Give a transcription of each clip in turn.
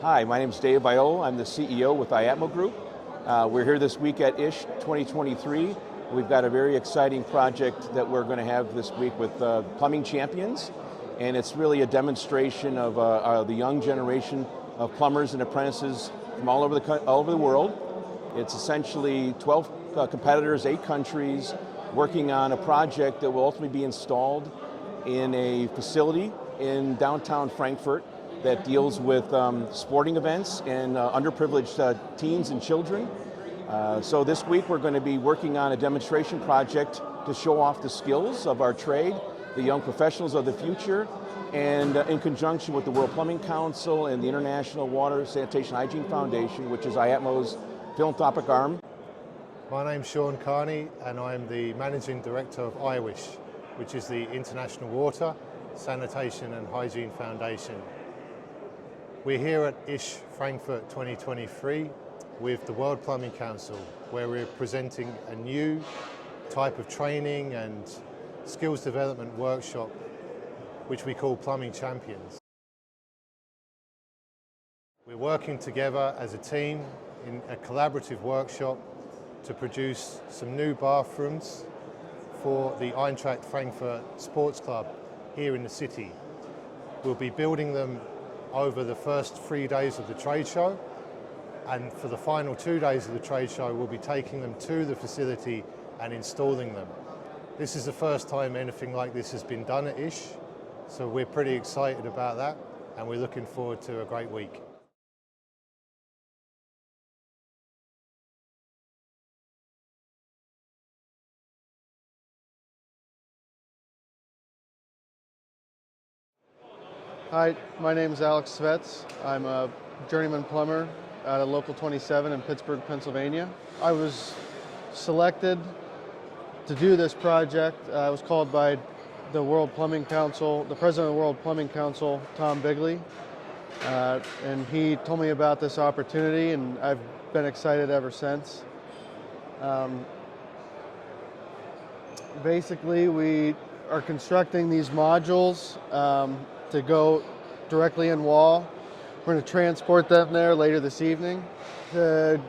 Hi, my name is Dave Viola. I'm the CEO with IATMO Group. We're here this week at ISH 2023. We've got a very exciting project that we're going to have this week with Plumbing Champions, and it's really a demonstration of the young generation of plumbers and apprentices from all over the world. It's essentially 12 competitors, 8 countries, working on a project that will ultimately be installed in a facility in downtown Frankfurt that deals with sporting events and underprivileged teens and children. So this week we're going to be working on a demonstration project to show off the skills of our trade, the young professionals of the future, and in conjunction with the World Plumbing Council and the International Water, Sanitation, Hygiene Foundation, which is IATMO's philanthropic arm. My name's Sean Carney and I'm the Managing Director of ISH, which is the International Water, Sanitation and Hygiene Foundation. We're here at ISH Frankfurt 2023 with the World Plumbing Council, where we're presenting a new type of training and skills development workshop, which we call Plumbing Champions. We're working together as a team in a collaborative workshop to produce some new bathrooms for the Eintracht Frankfurt Sports Club here in the city. We'll be building them over the first 3 days of the trade show, and for the final 2 days of the trade show we'll be taking them to the facility and installing them. This is the first time anything like this has been done at ISH, so we're pretty excited about that and we're looking forward to a great week. Hi, my name is Alex Svets. I'm a journeyman plumber at a local 27 in Pittsburgh, Pennsylvania. I was selected to do this project. I was called by the World Plumbing Council, the president of the World Plumbing Council, Tom Bigley, and he told me about this opportunity, and I've been excited ever since. Basically, we are constructing these modules to go directly in wall. We're going to transport them there later this evening. The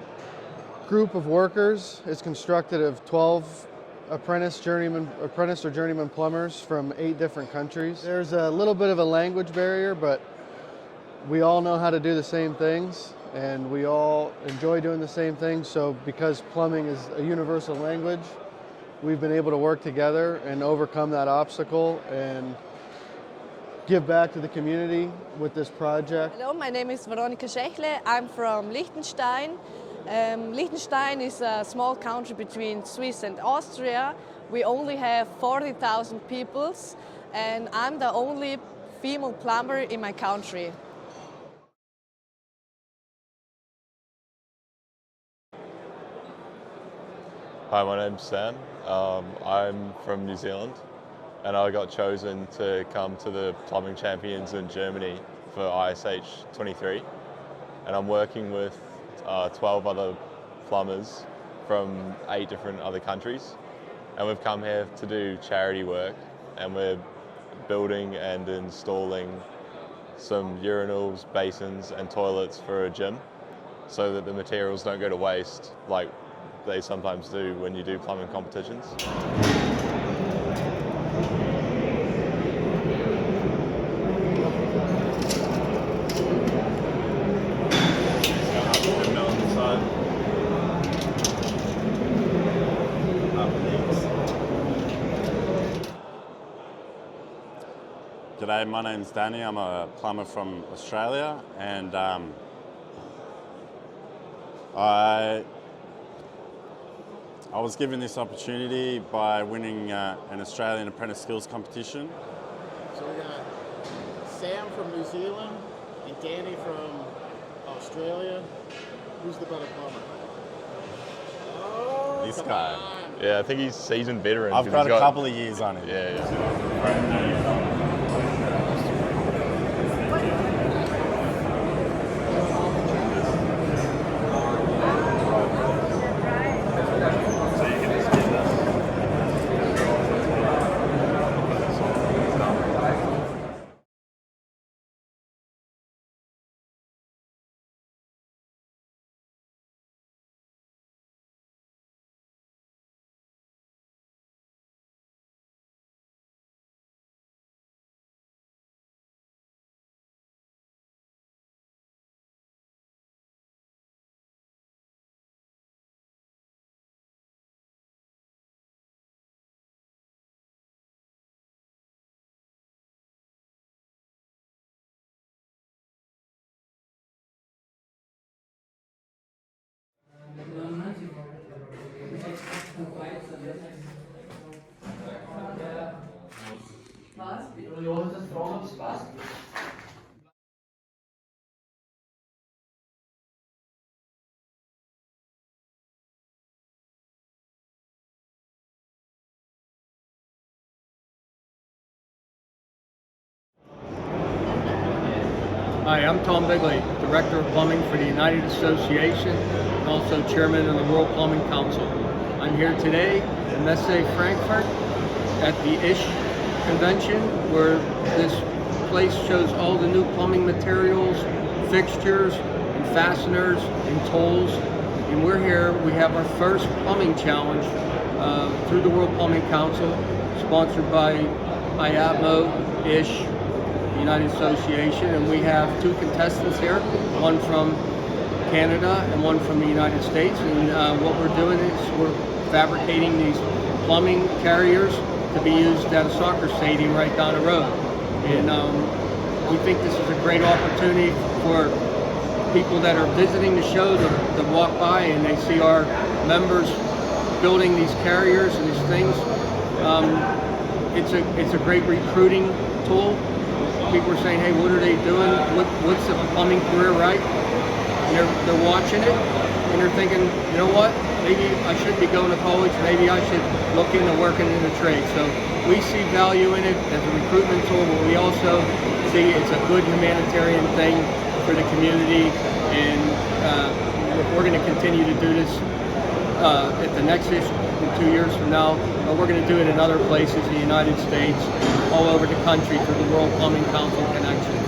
group of workers is constructed of 12 apprentice or journeyman plumbers from 8 different countries. There's a little bit of a language barrier, but we all know how to do the same things and we all enjoy doing the same things. So because plumbing is a universal language, we've been able to work together and overcome that obstacle and give back to the community with this project. Hello, my name is Veronika Schechle. I'm from Liechtenstein. Liechtenstein is a small country between Swiss and Austria. We only have 40,000 people and I'm the only female plumber in my country. Hi, my name's Sam. I'm from New Zealand and I got chosen to come to the Plumbing Champions in Germany for ISH 23, and I'm working with 12 other plumbers from 8 different other countries, and we've come here to do charity work, and we're building and installing some urinals, basins and toilets for a gym so that the materials don't go to waste like they sometimes do when you do plumbing competitions. G'day, my name's Danny. I'm a plumber from Australia, and I was given this opportunity by winning an Australian Apprentice Skills competition. So we got Sam from New Zealand and Danny from Australia. Who's the better plumber? Oh, This guy. Yeah, I think he's seasoned veteran. I've got a couple of years on him. Yeah. Hi, I'm Tom Bigley, Director of Plumbing for the United Association and also Chairman of the World Plumbing Council. I'm here today in ISH Frankfurt at the ISH convention, where this place shows all the new plumbing materials, fixtures, and fasteners and tools. And we're here, we have our first plumbing challenge through the World Plumbing Council, sponsored by IATMO, ISH, United Association, and we have two contestants here, one from Canada and one from the United States. And what we're doing is we're fabricating these plumbing carriers to be used at a soccer stadium right down the road. And we think this is a great opportunity for people that are visiting the show to walk by and they see our members building these carriers and these things. It's a great recruiting tool. People are saying, hey, what are they doing? What's the plumbing career, right? And they're watching it and they're thinking, you know what? Maybe I should be going to college. Maybe I should look into working in the trade. So we see value in it as a recruitment tool, but we also see it's a good humanitarian thing for the community. And we're going to continue to do this at the next issue 2 years from now. But we're going to do it in other places in the United States, all over the country through the World Plumbing Council connection.